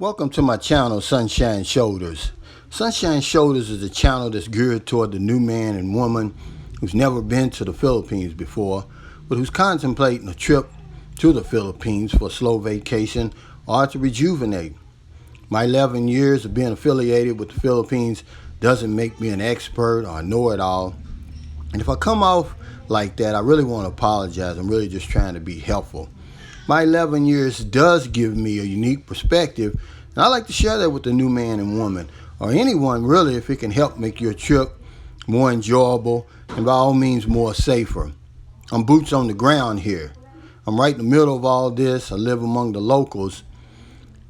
Welcome to my channel, Sunshine Shoulders. Sunshine Shoulders is a channel that's geared toward the new man and woman who's never been to the Philippines before, but who's contemplating a trip to the Philippines for a slow vacation or to rejuvenate. My 11 years of being affiliated with the Philippines doesn't make me an expert or a know-it-all. And if I come off like that, I really want to apologize. I'm really just trying to be helpful. My 11 years does give me a unique perspective, and I like to share that with the new man and woman, or anyone really, if it can help make your trip more enjoyable and by all means more safer. I'm boots on the ground here. I'm right in the middle of all this. I live among the locals,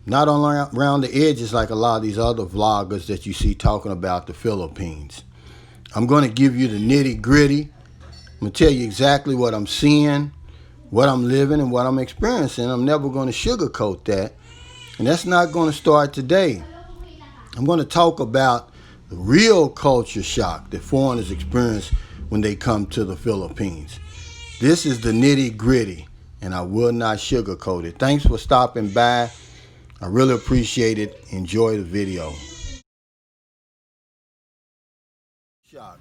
not around the edges like a lot of these other vloggers that you see talking about the Philippines. I'm going to give you the nitty gritty. I'm going to tell you exactly what I'm seeing, what I'm living, and what I'm experiencing. I'm never going to sugarcoat that, and that's not going to start today. I'm going to talk about the real culture shock that foreigners experience when they come to the Philippines. This is the nitty gritty, and I will not sugarcoat it. Thanks for stopping by. I really appreciate it. Enjoy the video. Shock.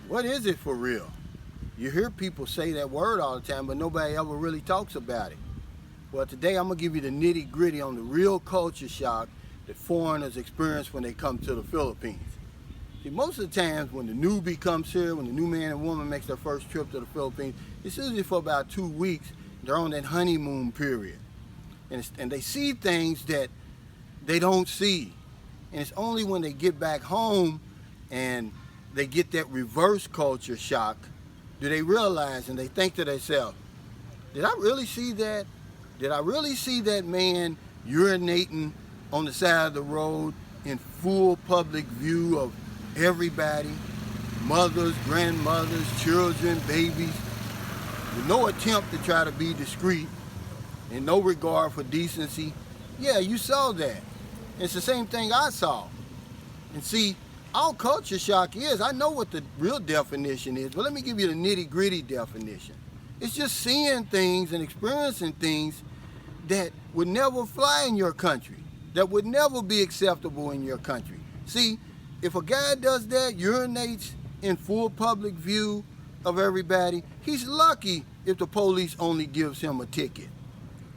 What is it for real? You hear people say that word all the time, but nobody ever really talks about it. Well, today I'm going to give you the nitty gritty on the real culture shock that foreigners experience when they come to the Philippines. See, most of the times when the newbie comes here, when the new man and woman makes their first trip to the Philippines, it's usually for about 2 weeks. They're on that honeymoon period. And they see things that they don't see. And it's only when they get back home and they get that reverse culture shock do they realize and they think to themselves, did I really see that? Did I really see that man urinating on the side of the road in full public view of everybody? Mothers, grandmothers, children, babies, with no attempt to try to be discreet and no regard for decency. Yeah, you saw that. It's the same thing I saw. And see, all culture shock is, I know what the real definition is, but let me give you the nitty-gritty definition. It's just seeing things and experiencing things that would never fly in your country, that would never be acceptable in your country. See, if a guy does that, urinates in full public view of everybody, he's lucky if the police only gives him a ticket.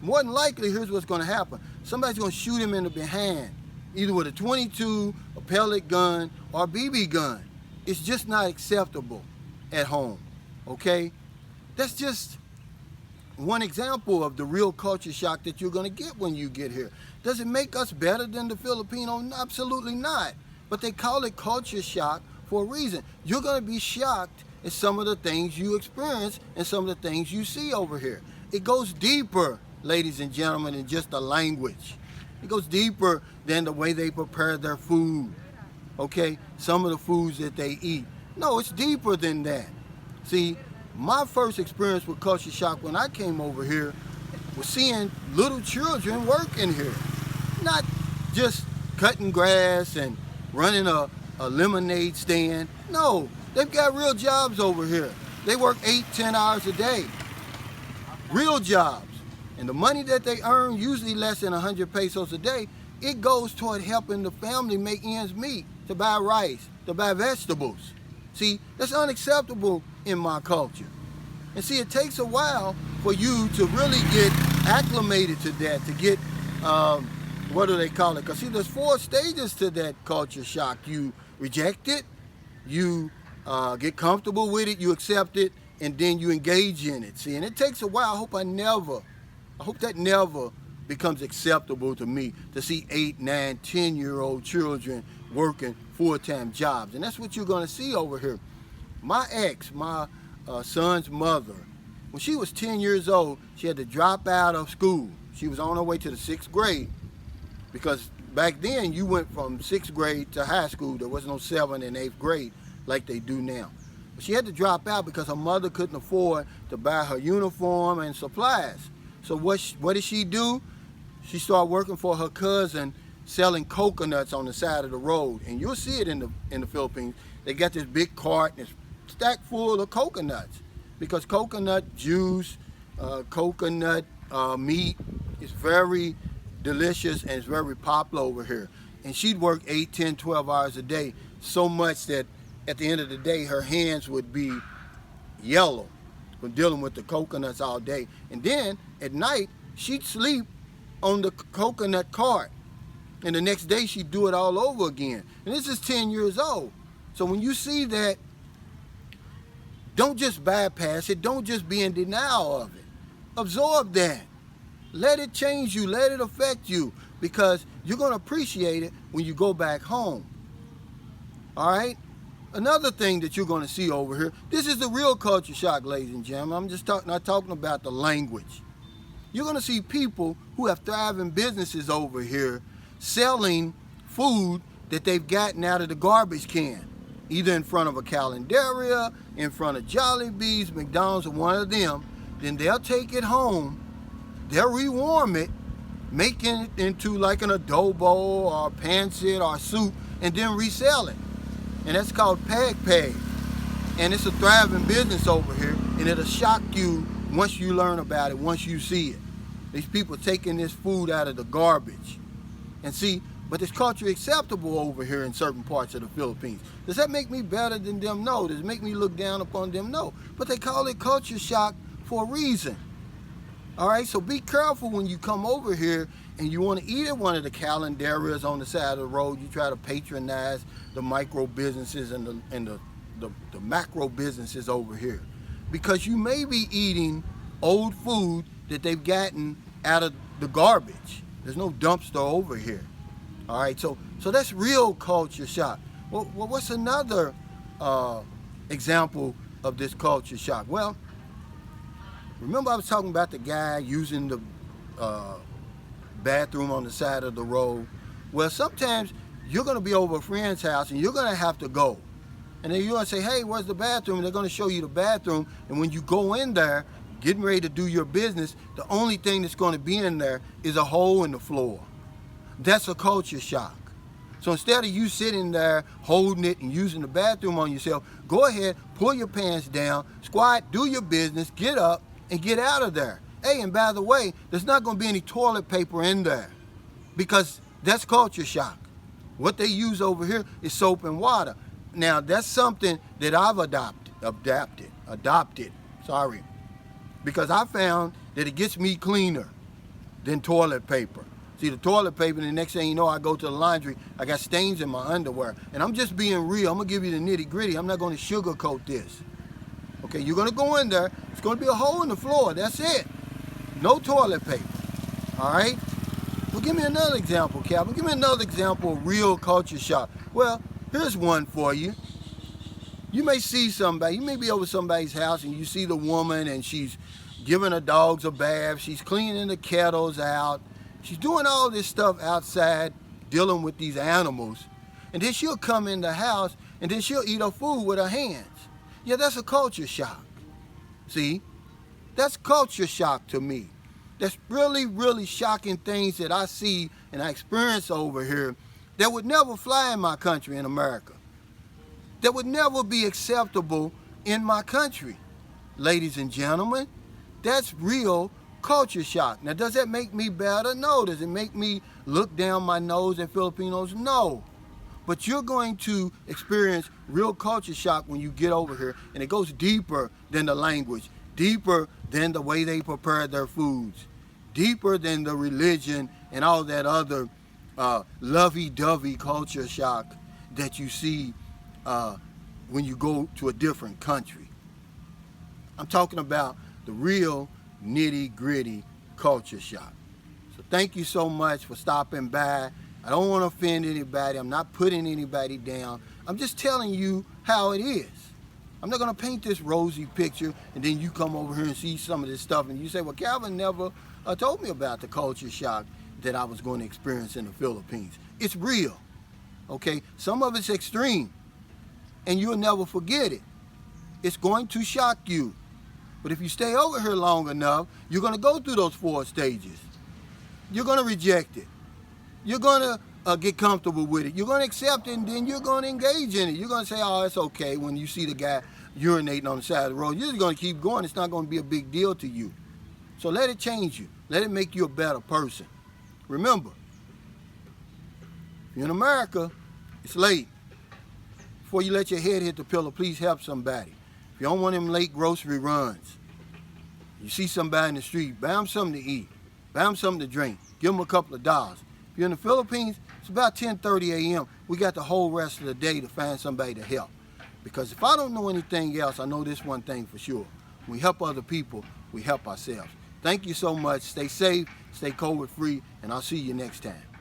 More than likely, here's what's going to happen. Somebody's going to shoot him in the behind, either with a .22, a pellet gun, or a BB gun. It's just not acceptable at home, okay? That's just one example of the real culture shock that you're going to get when you get here. Does it make us better than the Filipino? Absolutely not. But they call it culture shock for a reason. You're going to be shocked at some of the things you experience and some of the things you see over here. It goes deeper, ladies and gentlemen, than just the language. It goes deeper than the way they prepare their food, okay? Some of the foods that they eat. No, it's deeper than that. See, my first experience with culture shock when I came over here was seeing little children working here. Not just cutting grass and running a lemonade stand. No, they've got real jobs over here. They work 8-10 hours a day. Real jobs. And the money that they earn, usually less than 100 pesos a day, it goes toward helping the family make ends meet, to buy rice, to buy vegetables. See, that's unacceptable in my culture. And see, it takes a while for you to really get acclimated to that, to get, what do they call it? Because see, there's 4 stages to that culture shock. You reject it, you get comfortable with it, you accept it, and then you engage in it. See, and it takes a while. I hope that never becomes acceptable to me to see 8, 9, 10-year-old children working full-time jobs. And that's what you're going to see over here. My ex, my son's mother, when she was 10 years old, she had to drop out of school. She was on her way to the 6th grade because back then you went from 6th grade to high school. There was no 7th and 8th grade like they do now. But she had to drop out because her mother couldn't afford to buy her uniform and supplies. So what did she do? She started working for her cousin selling coconuts on the side of the road. And you'll see it in the Philippines. They got this big cart and it's stacked full of coconuts because coconut juice, coconut meat is very delicious, and it's very popular over here. And she'd work 8, 10, 12 hours a day, so much that at the end of the day, her hands would be yellow from dealing with the coconuts all day. And then at night, she'd sleep on the coconut cart. And the next day, she'd do it all over again. And this is 10 years old. So when you see that, don't just bypass it. Don't just be in denial of it. Absorb that. Let it change you. Let it affect you, because you're going to appreciate it when you go back home. All right? Another thing that you're going to see over here, this is the real culture shock, ladies and gentlemen. I'm just not talking about the language. You're going to see people who have thriving businesses over here selling food that they've gotten out of the garbage can, either in front of a Calendaria, in front of Jollibee's, McDonald's, or one of them. Then they'll take it home, they'll rewarm it, making it into like an adobo or a pancit or soup, and then resell it. And that's called Peg. And it's a thriving business over here, and it'll shock you once you learn about it, once you see it. These people taking this food out of the garbage. And see, but it's culturally acceptable over here in certain parts of the Philippines. Does that make me better than them? No. Does it make me look down upon them? No. But they call it culture shock for a reason. All right, so be careful when you come over here and you want to eat at one of the Calendarias on the side of the road. You try to patronize the micro businesses and the macro businesses over here, because you may be eating old food that they've gotten out of the garbage. There's no dumpster over here. All right, so that's real culture shock. Well, what's another example of this culture shock? Well, remember I was talking about the guy using the bathroom on the side of the road? Well, sometimes you're going to be over a friend's house and you're going to have to go. And then you're going to say, hey, where's the bathroom? And they're going to show you the bathroom. And when you go in there, getting ready to do your business, the only thing that's going to be in there is a hole in the floor. That's a culture shock. So instead of you sitting there holding it and using the bathroom on yourself, go ahead, pull your pants down, squat, do your business, get up, and get out of there. Hey, and by the way, there's not going to be any toilet paper in there, because that's culture shock. What they use over here is soap and water. Now, that's something that I've adopted, because I found that it gets me cleaner than toilet paper. See, the toilet paper, and the next thing you know, I go to the laundry, I got stains in my underwear. And I'm just being real. I'm going to give you the nitty gritty. I'm not going to sugarcoat this. Okay, you're going to go in there. It's going to be a hole in the floor. That's it. No toilet paper. All right? Well, give me another example, Calvin. Give me another example of real culture shock. Well, here's one for you. You may see somebody, you may be over somebody's house and you see the woman and she's giving her dogs a bath. She's cleaning the kettles out. She's doing all this stuff outside, dealing with these animals. And then she'll come in the house and then she'll eat her food with her hands. Yeah, that's a culture shock. See? That's culture shock to me. That's really, really shocking things that I see and I experience over here that would never fly in my country, in America. That would never be acceptable in my country. Ladies and gentlemen, that's real culture shock. Now, does that make me better? No. Does it make me look down my nose at Filipinos? No. But you're going to experience real culture shock when you get over here, and it goes deeper than the language, deeper than the way they prepare their foods, deeper than the religion and all that other lovey-dovey culture shock that you see when you go to a different country. I'm talking about the real nitty-gritty culture shock. So thank you so much for stopping by. I don't want to offend anybody. I'm not putting anybody down. I'm just telling you how it is. I'm not going to paint this rosy picture and then you come over here and see some of this stuff and you say, well, Calvin never told me about the culture shock that I was going to experience in the Philippines. It's real, okay? Some of it's extreme and you'll never forget it. It's going to shock you. But if you stay over here long enough, you're going to go through those 4 stages. You're going to reject it. You're going to get comfortable with it. You're going to accept it, and then you're going to engage in it. You're going to say, oh, it's okay. When you see the guy urinating on the side of the road, you're just going to keep going. It's not going to be a big deal to you. So let it change you. Let it make you a better person. remember, if you're in America, it's late. Before you let your head hit the pillow, please help somebody. If you don't want them late grocery runs, you see somebody in the street, buy them something to eat, buy them something to drink, give them a couple of dollars. If you're in the Philippines, it's about 10:30 a.m. We got the whole rest of the day to find somebody to help. Because if I don't know anything else, I know this one thing for sure. When we help other people, we help ourselves. Thank you so much. Stay safe, stay COVID free, and I'll see you next time.